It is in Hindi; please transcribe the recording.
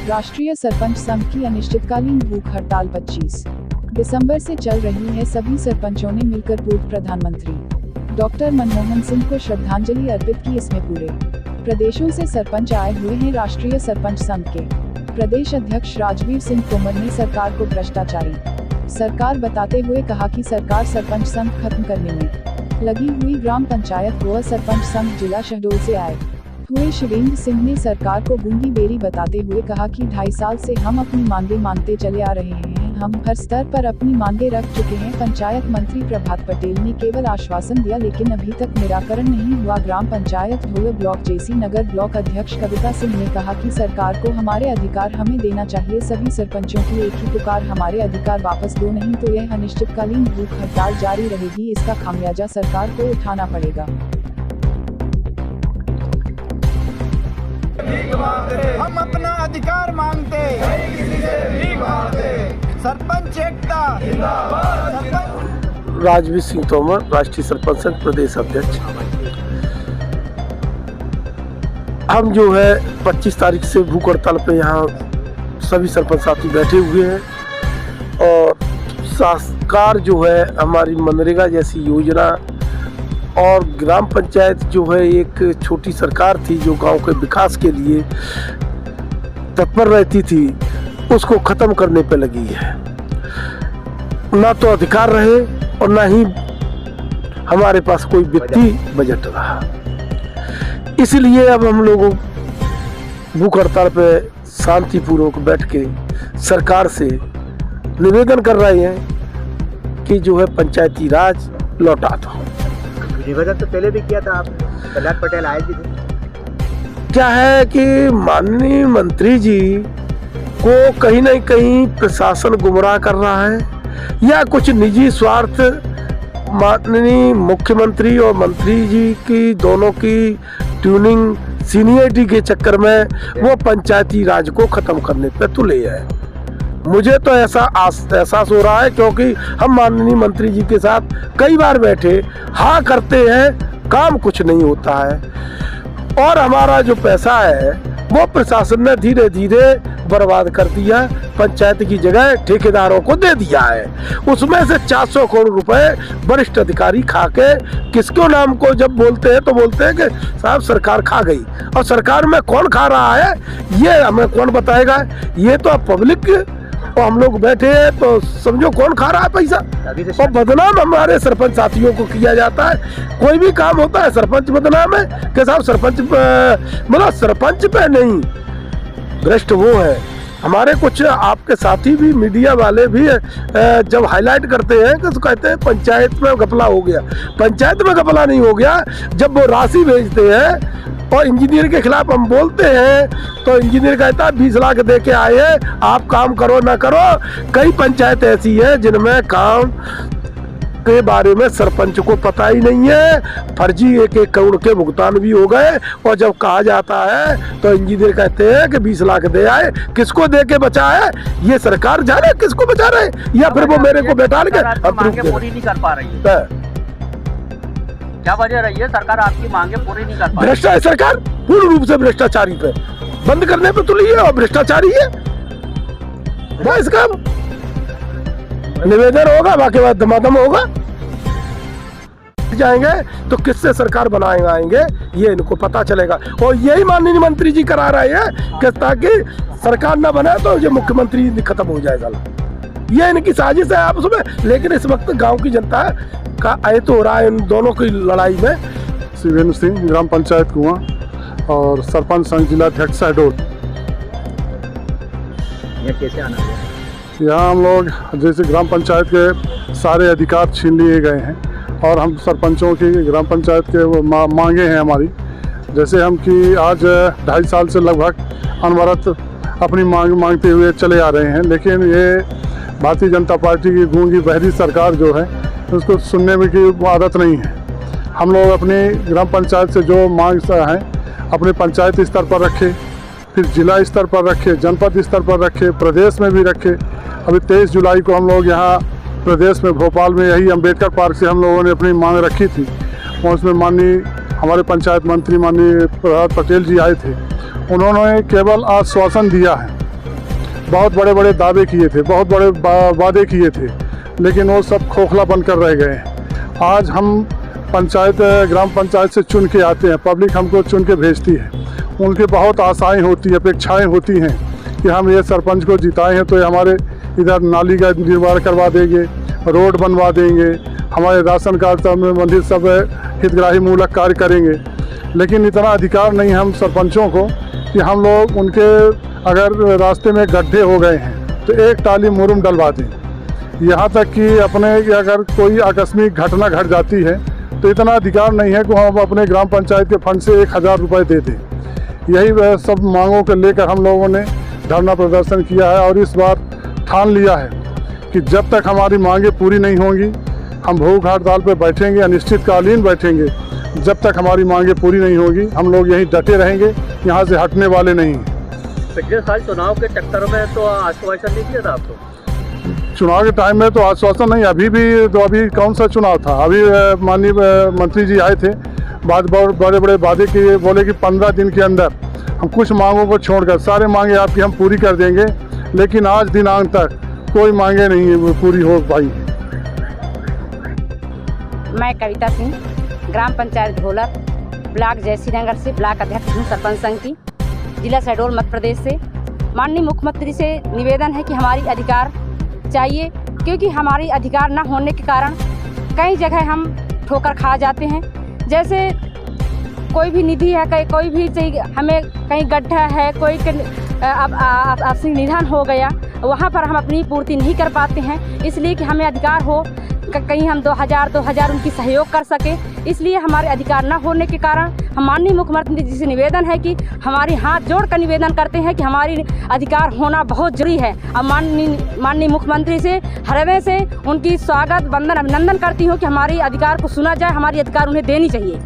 राष्ट्रीय सरपंच संघ की अनिश्चितकालीन भूख हड़ताल 25 दिसंबर से चल रही है। सभी सरपंचों ने मिलकर पूर्व प्रधानमंत्री डॉक्टर मनमोहन सिंह को श्रद्धांजलि अर्पित की। इसमें पूरे प्रदेशों से सरपंच आए हुए हैं। राष्ट्रीय सरपंच संघ के प्रदेश अध्यक्ष राजवीर सिंह तोमर ने सरकार को भ्रष्टाचारी सरकार बताते हुए कहा कि सरकार सरपंच संघ खत्म करने में लगी हुई। ग्राम पंचायत व सरपंच संघ जिला शहडोल से आए हुए शिवेंद्र सिंह ने सरकार को गूंगी बेरी बताते हुए कहा कि 2.5 साल से हम अपनी मांगे मानते चले आ रहे हैं। हम हर स्तर पर अपनी मांगे रख चुके हैं। पंचायत मंत्री प्रभात पटेल ने केवल आश्वासन दिया, लेकिन अभी तक निराकरण नहीं हुआ। ग्राम पंचायत ढोल ब्लॉक जेसी नगर ब्लॉक अध्यक्ष कविता सिंह ने कहा कि सरकार को हमारे अधिकार हमें देना चाहिए। सभी सरपंचों की एक ही पुकार, हमारे अधिकार वापस दो, नहीं तो यह अनिश्चितकालीन भूख हड़ताल जारी रहेगी। इसका खामियाजा सरकार को उठाना पड़ेगा। हम अपना अधिकार मांगते, सरपंच एकता जिंदाबाद। राजवीर सिंह तोमर, राष्ट्रीय सरपंच संघ प्रदेश अध्यक्ष। हम जो है 25 तारीख से भूख हड़ताल पे यहाँ सभी सरपंच साथी बैठे हुए हैं और सरकार जो है हमारी मनरेगा जैसी योजना और ग्राम पंचायत जो है एक छोटी सरकार थी जो गांव के विकास के लिए तत्पर रहती थी, उसको खत्म करने पे लगी है। ना तो अधिकार रहे और ना ही हमारे पास कोई वित्तीय बजट रहा। इसलिए अब हम लोग भूख हड़ताल पे शांतिपूर्वक बैठ के सरकार से निवेदन कर रहे हैं कि जो है पंचायती राज लौटा दो। निवेदन तो पहले भी किया था, आप प्रहलाद पटेल आए भी थे। क्या है कि माननीय मंत्री जी को कहीं न कहीं प्रशासन गुमराह कर रहा है या कुछ निजी स्वार्थ माननीय मुख्यमंत्री और मंत्री जी की दोनों की ट्यूनिंग सीनियरिटी के चक्कर में वो पंचायती राज को खत्म करने पे तुले है। मुझे तो ऐसा एहसास हो रहा है क्योंकि हम माननीय मंत्री जी के साथ कई बार बैठे, हाँ करते हैं, काम कुछ नहीं होता है और हमारा जो पैसा है वो प्रशासन ने धीरे धीरे बर्बाद कर दिया। पंचायत की जगह ठेकेदारों को दे दिया है। उसमें से 400 करोड़ रुपए वरिष्ठ अधिकारी खा के किसको नाम को जब बोलते हैं तो बोलते हैं कि साहब सरकार खा गई, और सरकार में कौन खा रहा है ये हमें कौन बताएगा। ये तो अब पब्लिक और हम लोग बैठे हैं तो समझो कौन खा रहा है पैसा। और बदनाम हमारे सरपंच साथियों को किया जाता है। कोई भी काम होता है सरपंच बदनाम है कि साहब सरपंच मतलब सरपंच पे नहीं, भ्रष्ट वो है। हमारे कुछ आपके साथी भी मीडिया वाले भी जब हाईलाइट करते हैं कि तो कहते हैं पंचायत में घपला हो गया। पंचायत में घपला नहीं हो गया, जब वो राशि भेजते हैं और इंजीनियर के खिलाफ हम बोलते हैं तो इंजीनियर कहता है 20 लाख दे के आए हैं, आप काम करो ना करो। कई पंचायत ऐसी है जिनमें काम के बारे में सरपंच को पता ही नहीं है। फर्जी 1-1 करोड़ के भुगतान भी हो गए और जब कहा जाता है तो इंजीनियर कहते हैं कि 20 लाख दे आए। किसको दे के बचा है ये सरकार जाने, किसको बचा रहे या फिर वो मेरे को बैठा के पूरी नहीं कर पा रही है। क्या वजह रही है सरकार आपकी मांगे पूरी नहीं कर पा रही? भ्रष्टाचार सरकार पूर्ण रूप से भ्रष्टाचारी पे बंद करने पे तुली है और भ्रष्टाचारी है। बस इसका निवेदन होगा, बाकी बात धमाधम होगा। जाएंगे तो किससे सरकार बनाएंगे आएंगे ये इनको पता चलेगा। और यही माननीय मंत्री जी करा रहे हैं कि ताकि सरकार ना बने तो ये मुख्यमंत्री खत्म हो जाएगा। ये इनकी साजिश है आपस में। लेकिन इस वक्त गांव की जनता का आयत हो रहा है इन दोनों की लड़ाई में। शिवेंद्र सिंह, ग्राम पंचायत कुआं और सरपंच संघ जिला अध्यक्ष शहडोल। कैसे आना है? यहाँ हम लोग जैसे ग्राम पंचायत के सारे अधिकार छीन लिए गए हैं और हम सरपंचों की ग्राम पंचायत के वो मांगे हैं हमारी। जैसे हम कि आज 2.5 साल से लगभग अनवरत अपनी मांगते हुए चले आ रहे हैं, लेकिन ये भारतीय जनता पार्टी की गूंगी बहरी सरकार जो है उसको सुनने में की आदत नहीं है। हम लोग अपनी ग्राम पंचायत से जो मांग है अपने पंचायत स्तर पर रखे, फिर जिला स्तर पर रखे, जनपद स्तर पर रखे, प्रदेश में भी रखे। अभी 23 जुलाई को हम लोग यहाँ प्रदेश में भोपाल में यही अंबेडकर पार्क से हम लोगों ने अपनी मांग रखी थी और उसमें माननीय हमारे पंचायत मंत्री माननीय प्रभात पटेल जी आए थे। उन्होंने केवल आश्वासन दिया है बहुत बड़े बड़े दावे किए थे, बहुत बड़े वादे किए थे, लेकिन वो सब खोखला बनकर रह गए हैं। आज हम पंचायत ग्राम पंचायत से चुन के आते हैं, पब्लिक हमको चुन के भेजती है, उनकी बहुत आशाएं होती हैं, अपेक्षाएं होती हैं कि हम ये सरपंच को जिताए हैं तो ये हमारे इधर नाली का निर्माण करवा देंगे, रोड बनवा देंगे, हमारे राशन कार्ड से संबंधित सब हितग्राही मूलक कार्य करेंगे। लेकिन इतना अधिकार नहीं हम सरपंचों को कि हम लोग उनके अगर रास्ते में गड्ढे हो गए हैं तो एक टाली मुरुम डलवा दें। यहाँ तक कि अपने अगर कोई आकस्मिक घटना घट जाती है तो इतना अधिकार नहीं है कि हम अपने ग्राम पंचायत के फंड से 1000 रुपये दे दें। यही सब मांगों को लेकर हम लोगों ने धरना प्रदर्शन किया है और इस बार ठान लिया है कि जब तक हमारी मांगें पूरी नहीं होंगी हम भूख हड़ताल पर बैठेंगे, अनिश्चितकालीन बैठेंगे। जब तक हमारी मांगें पूरी नहीं होगी हम लोग यहीं डटे रहेंगे, यहाँ से हटने वाले नहीं। पिछले साल चुनाव के चक्कर में तो आश्वासन नहीं दिया था आपको? चुनाव के टाइम में तो आश्वासन नहीं, अभी कौन सा चुनाव था? अभी माननीय मंत्री जी आए थे, बहुत बड़े बड़े वादे किए, बोले कि 15 दिन के अंदर हम कुछ मांगों को छोड़कर सारे मांगे आपकी हम पूरी कर देंगे, लेकिन आज दिनांक तक कोई मांगे नहीं पूरी हो पाई। मैं कविता सिंह, ग्राम पंचायत ढोलर, ब्लॉक जयसी नगर से ब्लॉक अध्यक्ष हूँ, सरपंच संघ की, जिला शहडोल मध्य प्रदेश से। माननीय मुख्यमंत्री से निवेदन है कि हमारी अधिकार चाहिए, क्योंकि हमारी अधिकार न होने के कारण कई जगह हम ठोकर खा जाते हैं। जैसे कोई भी निधि है, कोई भी चाहिए, हमें कहीं गड्ढा है, कोई आपसी निधन हो गया, वहाँ पर हम अपनी पूर्ति नहीं कर पाते हैं। इसलिए कि हमें अधिकार हो, कहीं हम 2000 उनकी सहयोग कर सके। इसलिए हमारे अधिकार न होने के कारण हम माननीय मुख्यमंत्री जी से निवेदन है कि हमारी हाथ जोड़कर निवेदन करते हैं कि हमारी अधिकार होना बहुत जरूरी है। अब माननीय मुख्यमंत्री से हृदय से उनकी स्वागत, वंदन, अभिनंदन करती हूँ कि हमारी अधिकार को सुना जाए, हमारी अधिकार उन्हें देनी चाहिए।